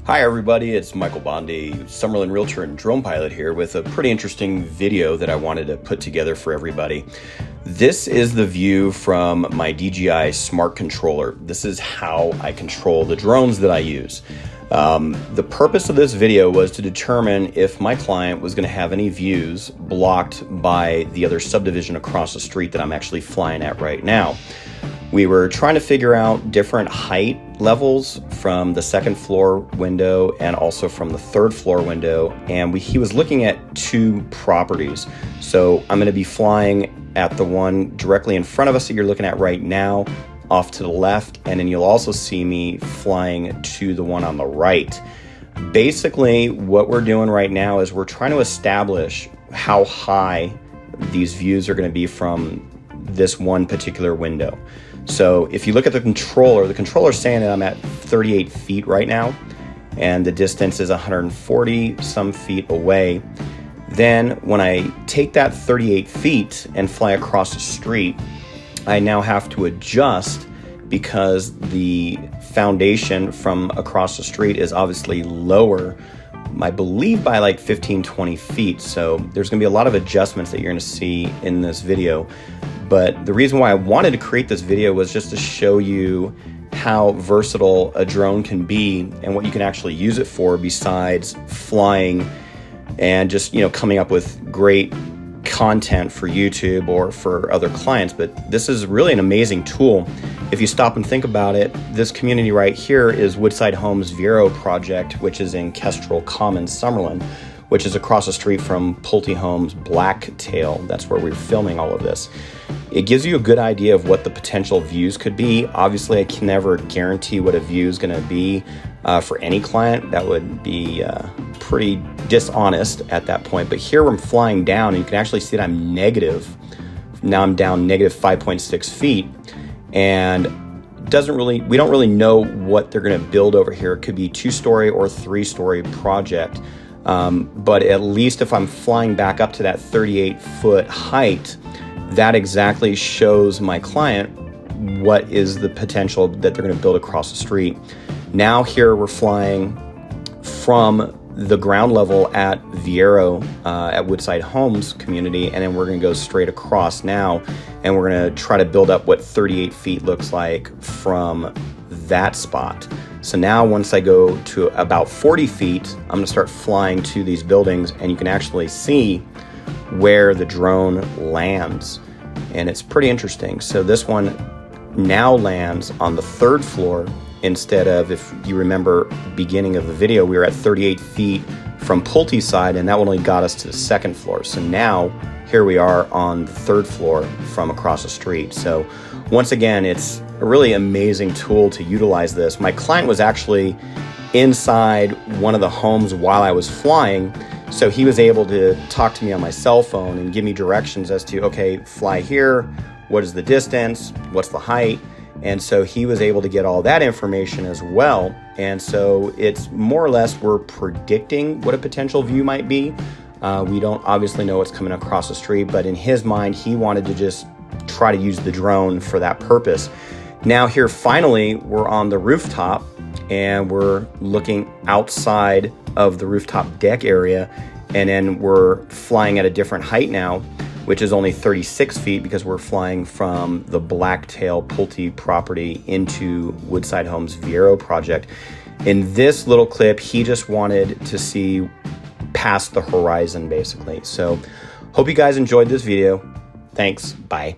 Hi everybody, it's Michael Bondi, Summerlin Realtor and Drone Pilot here with a pretty interesting video that I wanted to put together for everybody. This is the view from my DJI Smart Controller. This is how I control the drones that I use. The purpose of this video was to determine if my client was going to have any views blocked by the other subdivision across the street that I'm actually flying at right now. We were trying to figure out different height levels from the second floor window and also from the third floor window, and he was looking at two properties. So I'm going to be flying at the one directly in front of us that you're looking at right now, off to the left, and then you'll also see me flying to the one on the right. Basically, what we're doing right now is we're trying to establish how high these views are going to be from this one particular window. So if you look at the controller's saying that I'm at 38 feet right now, and the distance is 140 some feet away. Then when I take that 38 feet and fly across the street, I now have to adjust because the foundation from across the street is obviously lower, I believe by like 15-20 feet. So there's going to be a lot of adjustments that you're going to see in this video. But the reason why I wanted to create this video was just to show you how versatile a drone can be and what you can actually use it for besides flying and just, coming up with great content for YouTube or for other clients. But this is really an amazing tool. If you stop and think about it, this community right here is Woodside Homes Vero project, which is in Kestrel Commons, Summerlin, which is across the street from Pulte Homes Blacktail. That's where we're filming all of this. It gives you a good idea of what the potential views could be. Obviously, I can never guarantee what a view is going to be for any client. That would be pretty dishonest at that point. But here I'm flying down, and you can actually see that I'm negative. Now I'm down negative 5.6 feet, and we don't really know what they're going to build over here. It could be 2-story or 3-story project. But at least if I'm flying back up to that 38-foot height, that exactly shows my client what is the potential that they're going to build across the street. Now here we're flying from the ground level at Vero, at Woodside Homes community, and then we're going to go straight across now, and we're going to try to build up what 38 feet looks like from that spot. So now once I go to about 40 feet, I'm going to start flying to these buildings, and you can actually see where the drone lands, and it's pretty interesting. So this one now lands on the third floor instead of, if you remember beginning of the video, we were at 38 feet from Pulte's side, and that only got us to the second floor. So now here we are on the third floor from across the street. So once again, it's a really amazing tool to utilize this. My client was actually inside one of the homes while I was flying, so he was able to talk to me on my cell phone and give me directions as to, okay, fly here, what is the distance, what's the height, and so he was able to get all that information as well. And so it's more or less we're predicting what a potential view might be. We don't obviously know what's coming across the street, but in his mind, he wanted to just try to use the drone for that purpose. Now here, finally, we're on the rooftop, and we're looking outside of the rooftop deck area, and then we're flying at a different height now, which is only 36 feet because we're flying from the Blacktail Pulte property into Woodside Homes Vero project. In this little clip, he just wanted to see past the horizon, basically. So hope you guys enjoyed this video. Thanks. Bye.